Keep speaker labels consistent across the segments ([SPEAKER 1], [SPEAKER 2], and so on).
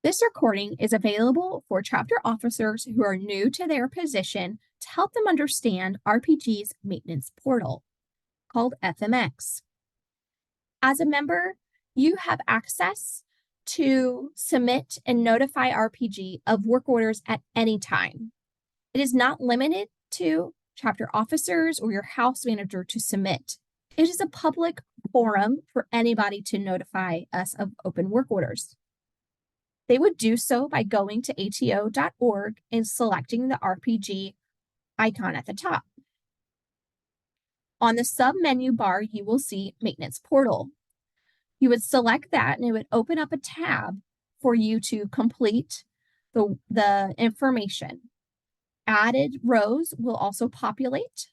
[SPEAKER 1] This recording is available for chapter officers who are new to their position to help them understand RPG's maintenance portal, called FMX. As a member, you have access to submit and notify RPG of work orders at any time. It is not limited to chapter officers or your house manager to submit. It is a public forum for anybody to notify us of open work orders. They would do so by going to ato.org and selecting the RPG icon at the top. On the sub-menu bar, you will see Maintenance Portal. You would select that and it would open up a tab for you to complete the information. Added rows will also populate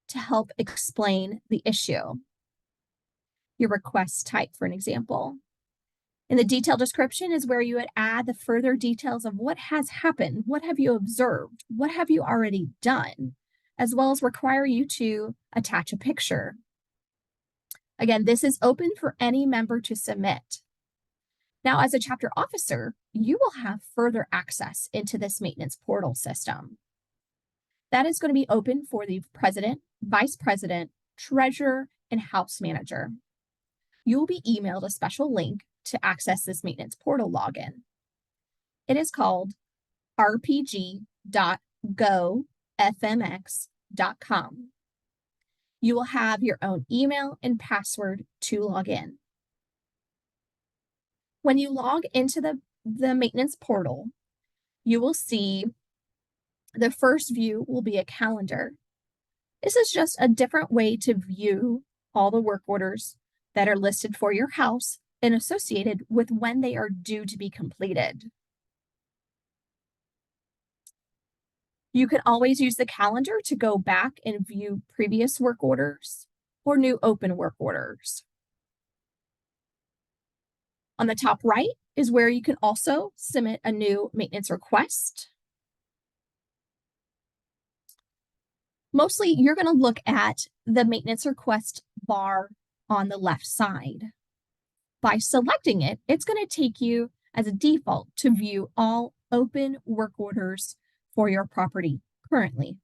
[SPEAKER 1] to help explain the issue. Your request type, for an example. In the detailed description is where you would add the further details of what has happened, what have you observed, what have you already done, as well as require you to attach a picture. Again, this is open for any member to submit. Now, as a chapter officer, you will have further access into this maintenance portal system. That is going to be open for the president, vice president, treasurer, and house manager. You will be emailed a special link to access this maintenance portal login. It is called rpg.gofmx.com. You will have your own email and password to log in. When you log into the maintenance portal, you will see the first view will be a calendar. This is just a different way to view all the work orders that are listed for your house and associated with when they are due to be completed. You can always use the calendar to go back and view previous work orders or new open work orders. On the top right is where you can also submit a new maintenance request. Mostly, you're going to look at the maintenance request bar on the left side. By selecting it, it's going to take you as a default to view all open work orders for your property currently.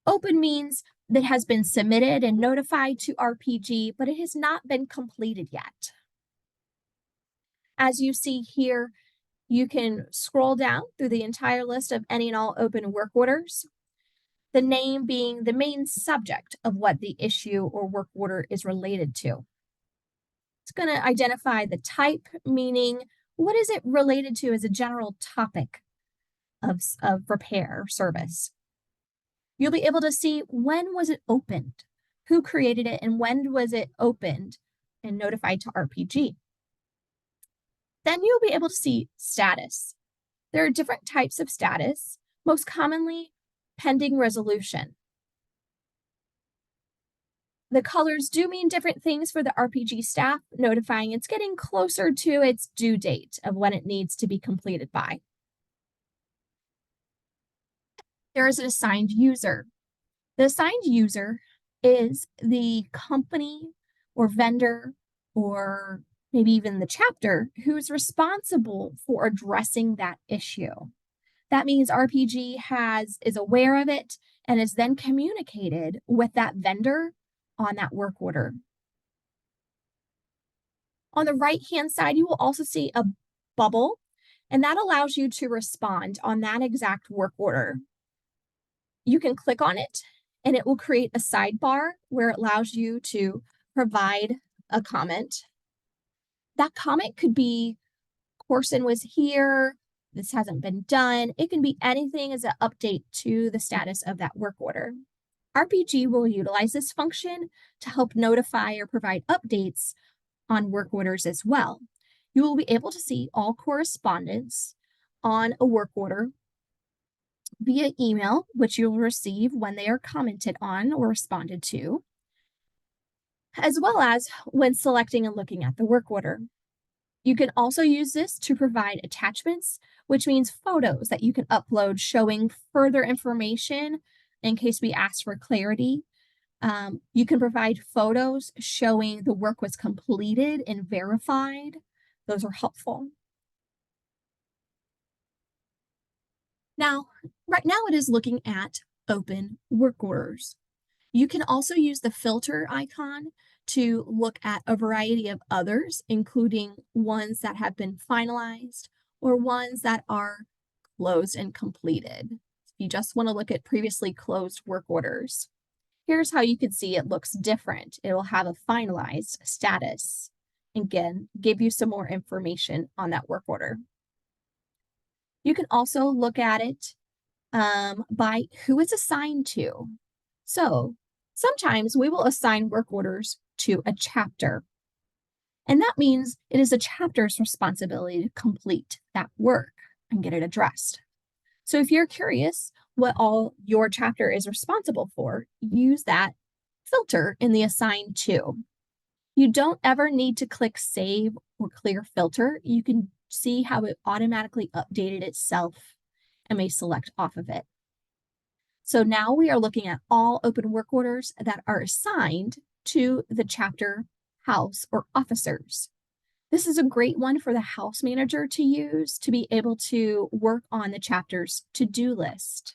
[SPEAKER 1] Open means that has been submitted and notified to RPG, but it has not been completed yet. As you see here, you can scroll down through the entire list of any and all open work orders, the name being the main subject of what the issue or work order is related to. It's going to identify the type, meaning what is it related to as a general topic of repair service. You'll be able to see when was it opened, who created it, and when was it opened and notified to RPG. Then you'll be able to see status. There are different types of status, most commonly pending resolution. The colors do mean different things for the RPG staff, notifying it's getting closer to its due date of when it needs to be completed by. There is an assigned user. The assigned user is the company or vendor or maybe even the chapter who's responsible for addressing that issue. That means RPG is aware of it and is then communicated with that vendor on that work order. On the right-hand side, you will also see a bubble, and that allows you to respond on that exact work order. You can click on it, and it will create a sidebar where it allows you to provide a comment. That comment could be, Corson was here, this hasn't been done. It can be anything as an update to the status of that work order. RPG will utilize this function to help notify or provide updates on work orders as well. You will be able to see all correspondence on a work order via email, which you'll receive when they are commented on or responded to, as well as when selecting and looking at the work order. You can also use this to provide attachments, which means photos that you can upload showing further information in case we ask for clarity. You can provide photos showing the work was completed and verified. Those are helpful. Now, right now it is looking at open work orders. You can also use the filter icon to look at a variety of others, including ones that have been finalized or ones that are closed and completed. If you just want to look at previously closed work orders, here's how you can see it looks different. It will have a finalized status. Again, give you some more information on that work order. You can also look at it by who it's assigned to. So sometimes we will assign work orders to a chapter, and that means it is a chapter's responsibility to complete that work and get it addressed. So if you're curious what all your chapter is responsible for, use that filter in the assign to. You don't ever need to click save or clear filter. You can see how it automatically updated itself and may select off of it. So now we are looking at all open work orders that are assigned to the chapter, house, or officers. This is a great one for the house manager to use to be able to work on the chapter's to-do list.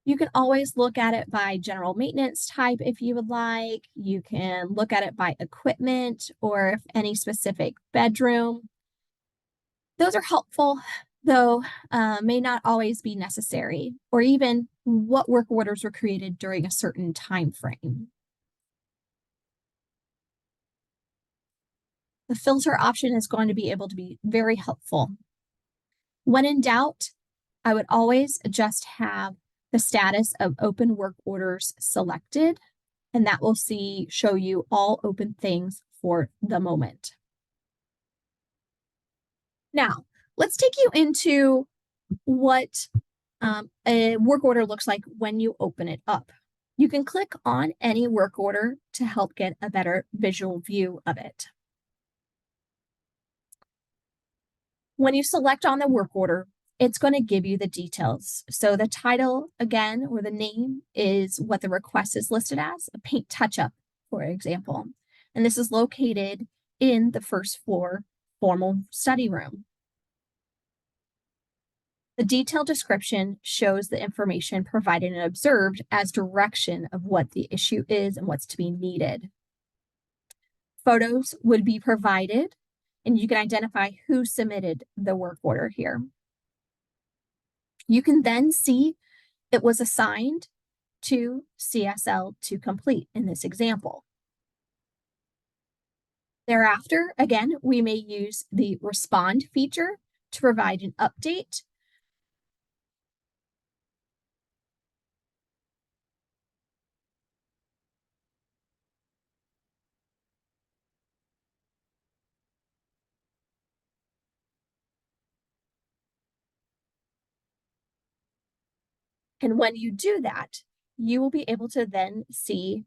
[SPEAKER 1] You can always look at it by general maintenance type if you would like. You can look at it by equipment or if any specific bedroom. Those are helpful, though may not always be necessary, or even what work orders were created during a certain time frame. The filter option is going to be able to be very helpful. When in doubt, I would always just have the status of open work orders selected, and that will show you all open things for the moment. Now, let's take you into what a work order looks like when you open it up. You can click on any work order to help get a better visual view of it. When you select on the work order, it's going to give you the details. So the title, again, or the name is what the request is listed as, a paint touch-up, for example. And this is located in the first floor formal study room. The detailed description shows the information provided and observed as direction of what the issue is and what's to be needed. Photos would be provided, and you can identify who submitted the work order here. You can then see it was assigned to CSL to complete in this example. Thereafter, again, we may use the respond feature to provide an update. And when you do that, you will be able to then see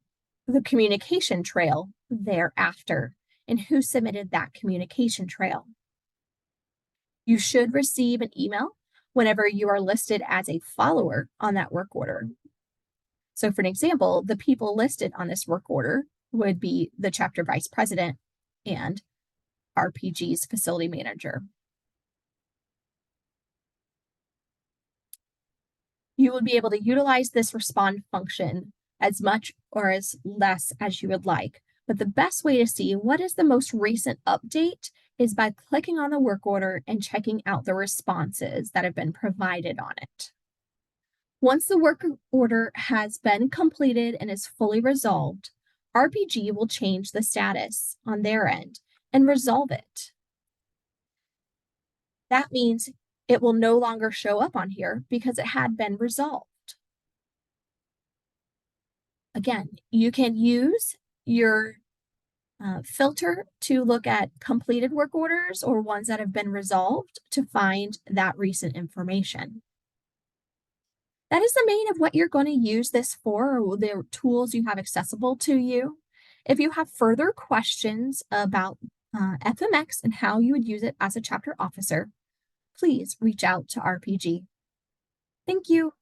[SPEAKER 1] the communication trail thereafter and who submitted that communication trail. You should receive an email whenever you are listed as a follower on that work order. So for an example, the people listed on this work order would be the chapter vice president and RPG's facility manager. You will be able to utilize this respond function as much or as less as you would like. But the best way to see what is the most recent update is by clicking on the work order and checking out the responses that have been provided on it. Once the work order has been completed and is fully resolved, RPG will change the status on their end and resolve it. That means it will no longer show up on here because it had been resolved. Again, you can use your filter to look at completed work orders or ones that have been resolved to find that recent information. That is the main of what you're going to use this for, or the tools you have accessible to you. If you have further questions about FMX and how you would use it as a chapter officer, please reach out to RPG. Thank you.